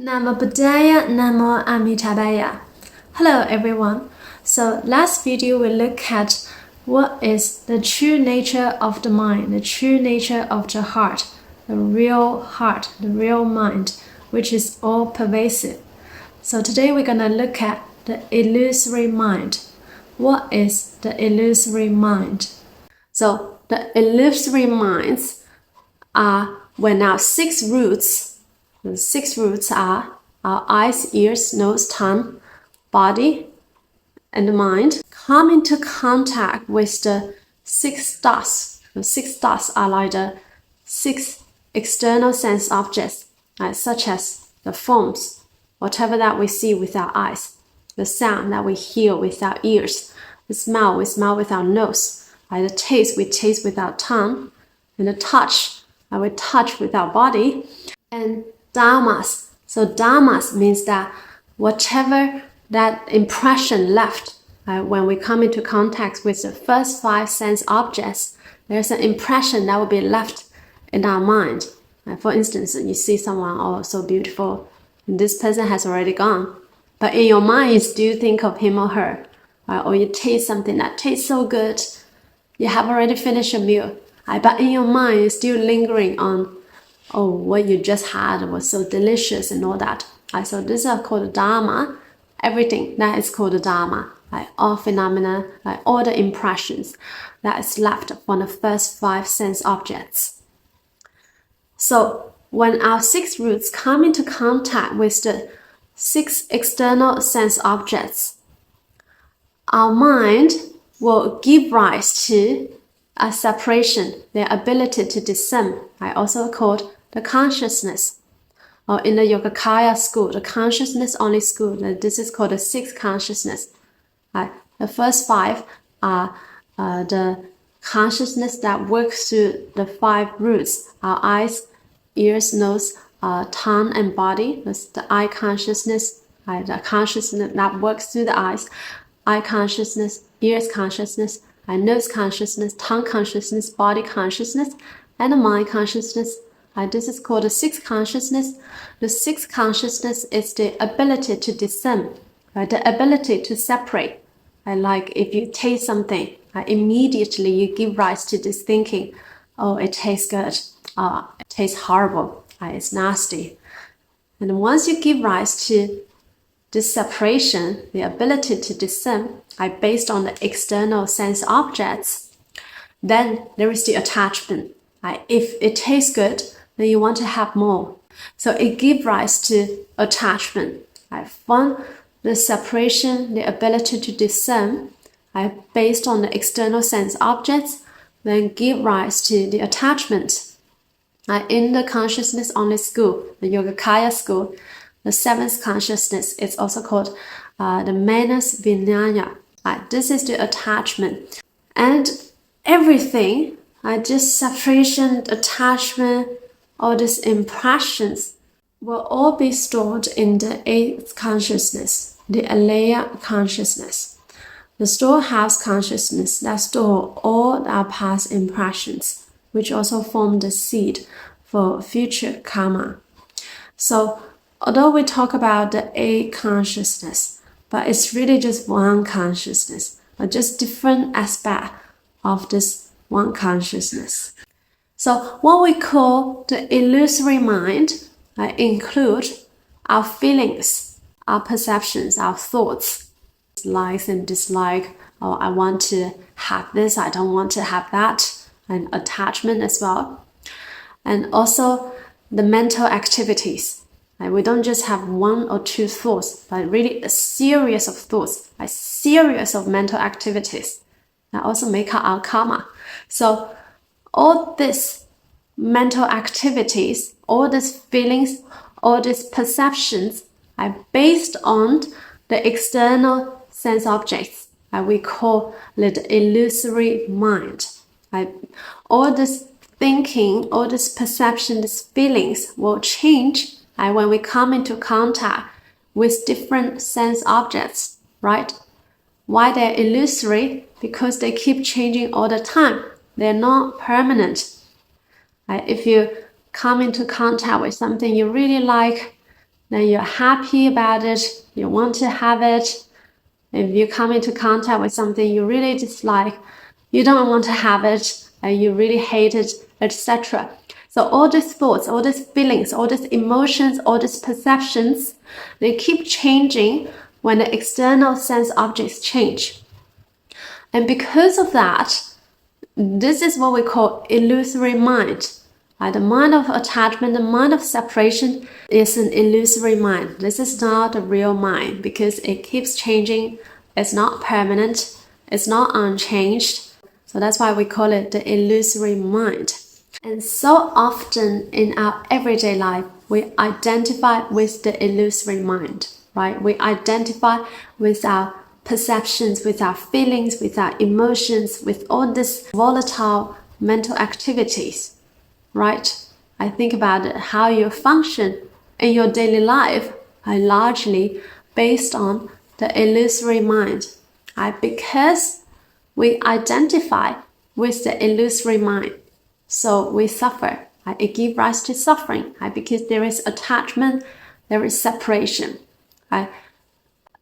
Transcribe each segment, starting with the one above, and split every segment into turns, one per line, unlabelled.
Namo Buddhaya, Namo Amitabha. Hello everyone. So last video we look at what is the true nature of the mind, the true nature of the heart, the real mind, which is all pervasive. So today we're gonna look at the illusory mind. What is the illusory mind? So the illusory minds are when our six roots. The six roots are our eyes, ears, nose, tongue, body, and mind come into contact with the six dots. The six dots are like the six external sense objects, such as the forms, whatever that we see with our eyes, the sound that we hear with our ears, the smell we smell with our nose, the taste we taste with our tongue, and the touch we touch with our body, and dharmas. So dharmas means that whatever that impression left when we come into contact with the first five sense objects, there's an impression that will be left in our mind. For instance, you see someone, oh, so beautiful, and this person has already gone. But in your mind, you still think of him or her. Or you taste something that tastes so good. You have already finished your meal. But in your mind, you're still lingering on, oh, what you just had was so delicious and all that. So this is called dharma. Everything that is called dharma. All phenomena, all the impressions that is left from the first five sense objects. So when our six roots come into contact with the six external sense objects, our mind will give rise to a separation, the ability to discern, also called the consciousness. Or in the Yogacara school, the consciousness only school, this is called the sixth consciousness. The first five are the consciousness that works through the five roots, our eyes, ears, nose, tongue, and body. That's the eye consciousness, the consciousness that works through the eyes, eye consciousness, ears consciousness, nose consciousness, tongue consciousness, body consciousness, and the mind consciousness. This is called the sixth consciousness. The sixth consciousness is the ability to discern, the ability to separate. Like if you taste something, immediately you give rise to this thinking, oh, it tastes good, it tastes horrible, it's nasty. And once you give rise to this separation, the ability to discern, based on the external sense objects, then there is the attachment. If it tastes good, then you want to have more. So it gives rise to attachment. From the separation, the ability to discern, based on the external sense objects, then give rise to the attachment. In the consciousness only school, the Yogacara school, the seventh consciousness is also called the Manas Vijnana. This is the attachment. And everything, this separation, attachment, all these impressions will all be stored in the eighth consciousness, the alaya consciousness, the storehouse consciousness that store all our past impressions, which also form the seed for future karma. So although we talk about the eight consciousness, but it's really just one consciousness, but just different aspect of this one consciousness. So what we call the illusory mind include our feelings, our perceptions, our thoughts, likes and dislike. Oh, I want to have this, I don't want to have that, and attachment as well. And also the mental activities. We don't just have one or two thoughts, but really a series of thoughts, a series of mental activities that also make up our karma. So all these mental activities, all these feelings, all these perceptions are based on the external sense objects. We call it the illusory mind. All this thinking, all this perception, these feelings will change when we come into contact with different sense objects, right? Why they're illusory? Because they keep changing all the time. They're not permanent. If you come into contact with something you really like, then you're happy about it, you want to have it. If you come into contact with something you really dislike, you don't want to have it, and you really hate it, etc. So all these thoughts, all these feelings, all these emotions, all these perceptions, they keep changing when the external sense objects change. And because of that, this is what we call illusory mind. The mind of attachment, the mind of separation is an illusory mind. This is not the real mind because it keeps changing. It's not permanent. It's not unchanged. So that's why we call it the illusory mind. And so often in our everyday life, we identify with the illusory mind, right? We identify with our perceptions, with our feelings, with our emotions, with all these volatile mental activities, right? I think about it, how you function in your daily life are largely based on the illusory mind, right? Because we identify with the illusory mind, so we suffer. Right? It gives rise to suffering, right? Because there is attachment, there is separation. Right?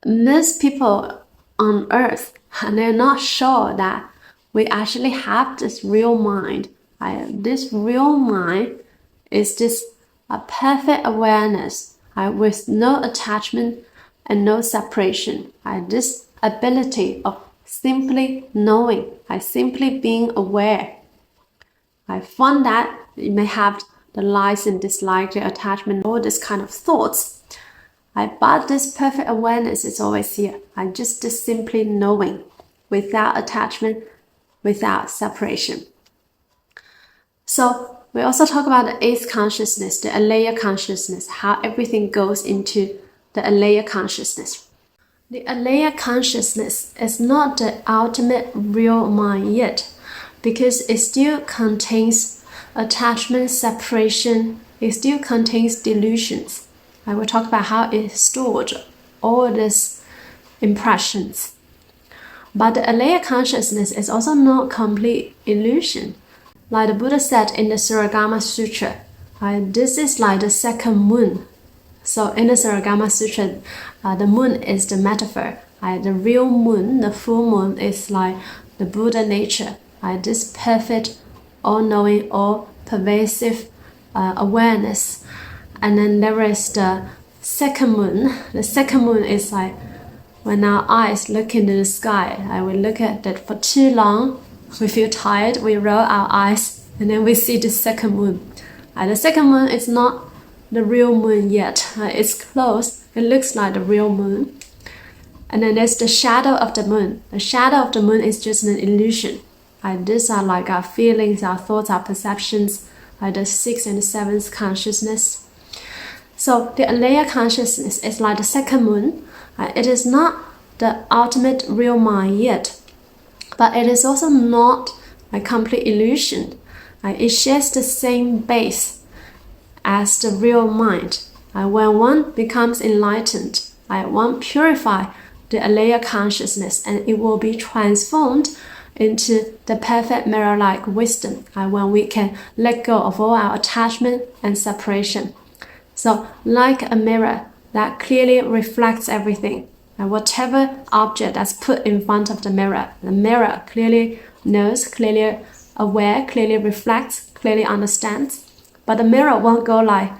Most people on earth, and they're not sure that we actually have this real mind. This real mind is this perfect awareness with no attachment and no separation. This ability of simply knowing, simply being aware. From that, you may have the likes and dislikes, the attachment, all this kind of thoughts. But this perfect awareness is always here. Just this simply knowing, without attachment, without separation. So we also talk about the eighth consciousness, the alaya consciousness, how everything goes into the alaya consciousness. The alaya consciousness is not the ultimate real mind yet, because it still contains attachment, separation, it still contains delusions. I will talk about how it stored all these impressions. But the alaya consciousness is also not complete illusion. Like the Buddha said in the Surangama Sutra, this is like the second moon. So in the Surangama Sutra, the moon is the metaphor. The real moon, the full moon, is like the Buddha nature. This perfect, all-knowing, all-pervasive awareness. And then there is the second moon. The second moon is like when our eyes look into the sky. We look at that for too long. We feel tired. We roll our eyes, and then we see the second moon. The second moon is not the real moon yet. It's close. It looks like the real moon. And then there's the shadow of the moon. The shadow of the moon is just an illusion. These are like our feelings, our thoughts, our perceptions, the sixth and the seventh consciousness. So the alaya consciousness is like the second moon. It is not the ultimate real mind yet, but it is also not a complete illusion. It shares the same base as the real mind. When one becomes enlightened, one purifies the alaya consciousness, and it will be transformed into the perfect mirror-like wisdom when we can let go of all our attachment and separation. So like a mirror that clearly reflects everything, and whatever object that's put in front of the mirror clearly knows, clearly aware, clearly reflects, clearly understands. But the mirror won't go like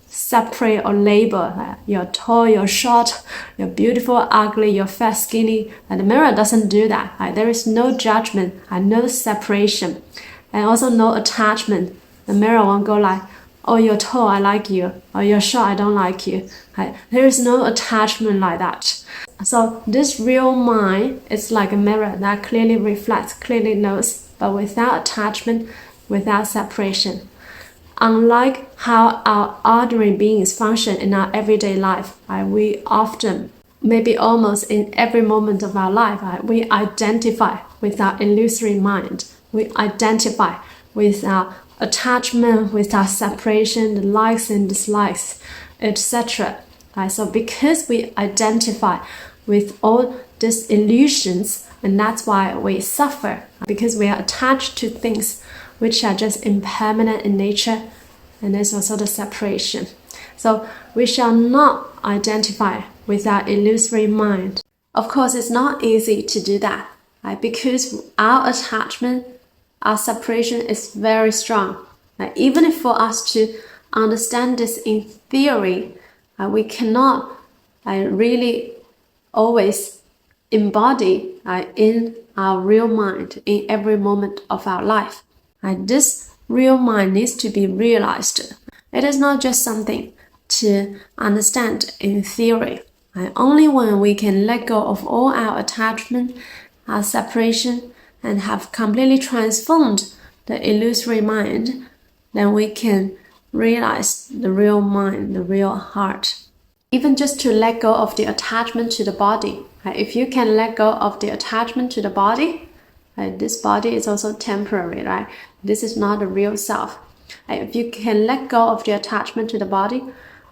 separate or label. You're tall, you're short, you're beautiful, ugly, you're fat, skinny. And the mirror doesn't do that. There is no judgment, no separation, and also no attachment. The mirror won't go like, oh, you're tall, I like you. Or you're short, I don't like you. There is no attachment like that. So this real mind is like a mirror that clearly reflects, clearly knows, but without attachment, without separation. Unlike how our ordinary beings function in our everyday life, we often, maybe almost in every moment of our life, we identify with our illusory mind. We identify with our attachment, with our separation, the likes and dislikes, etc. So because we identify with all these illusions, and that's why we suffer, because we are attached to things which are just impermanent in nature, and there's also the separation. So we shall not identify with our illusory mind. Of course, it's not easy to do that, right? Because our attachment, our separation is very strong. Right? Even if for us to understand this in theory, we cannot really always embody in our real mind in every moment of our life. This real mind needs to be realized. It is not just something to understand in theory. Only when we can let go of all our attachment, our separation, and have completely transformed the illusory mind, then we can realize the real mind, the real heart. Even just to let go of the attachment to the body. If you can let go of the attachment to the body, this body is also temporary, right? This is not the real self. If you can let go of the attachment to the body,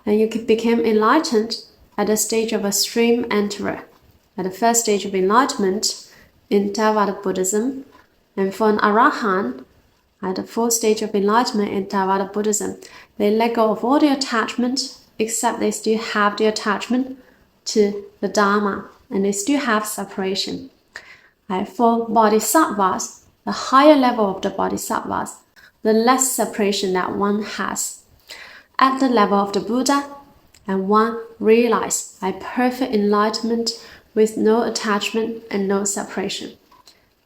then you can become enlightened at the stage of a stream enterer. At the first stage of enlightenment in Theravada Buddhism, and for an Arahant, at the fourth stage of enlightenment in Theravada Buddhism, they let go of all the attachment, except they still have the attachment to the Dharma, and they still have separation. For bodhisattvas, the higher level of the bodhisattvas, the less separation that one has. At the level of the Buddha, and one realizes perfect enlightenment with no attachment and no separation.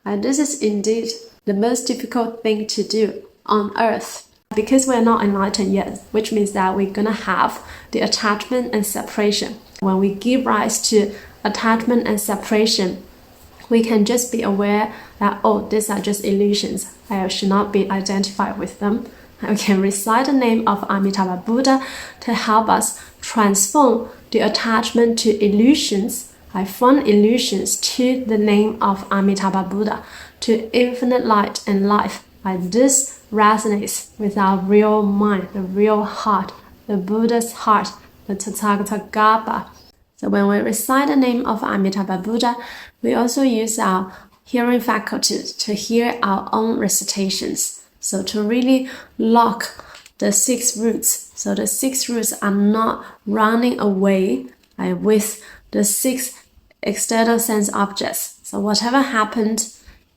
This is indeed the most difficult thing to do on earth. Because we're not enlightened yet, which means that we're going to have the attachment and separation. When we give rise to attachment and separation, we can just be aware that, oh, these are just illusions. I should not be identified with them. We can recite the name of Amitabha Buddha to help us transform the attachment to illusions, from illusions to the name of Amitabha Buddha, to infinite light and life. This resonates with our real mind, the real heart, the Buddha's heart, the Tathagata Garbha. So when we recite the name of Amitabha Buddha, we also use our hearing faculties to hear our own recitations. So to really lock the 6 roots. So the 6 roots are not running away with the 6 external sense objects. So whatever happened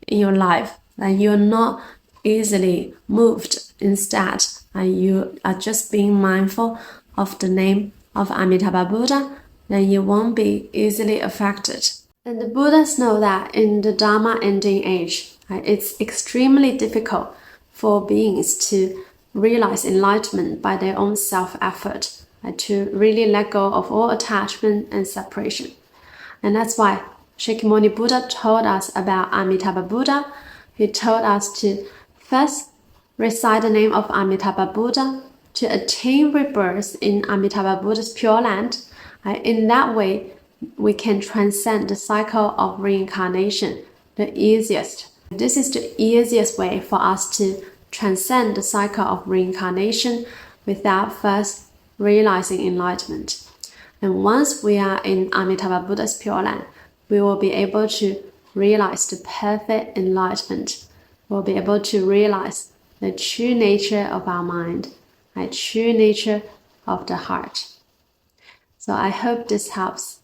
in your life, you're not easily moved. Instead, you are just being mindful of the name of Amitabha Buddha, then you won't be easily affected. And the Buddhas know that in the Dharma ending age, it's extremely difficult for beings to realize enlightenment by their own self-effort, to really let go of all attachment and separation. And that's why Shakyamuni Buddha told us about Amitabha Buddha. He told us to first recite the name of Amitabha Buddha to attain rebirth in Amitabha Buddha's Pure Land. In that way, we can transcend the cycle of reincarnation, the easiest. This is the easiest way for us to transcend the cycle of reincarnation without first realizing enlightenment. And once we are in Amitabha Buddha's Pure Land, we will be able to realize the perfect enlightenment. We'll be able to realize the true nature of our mind, the true nature of the heart. So I hope this helps.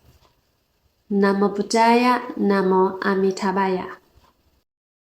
Namo Buddhaya, Namo Amitabhaya.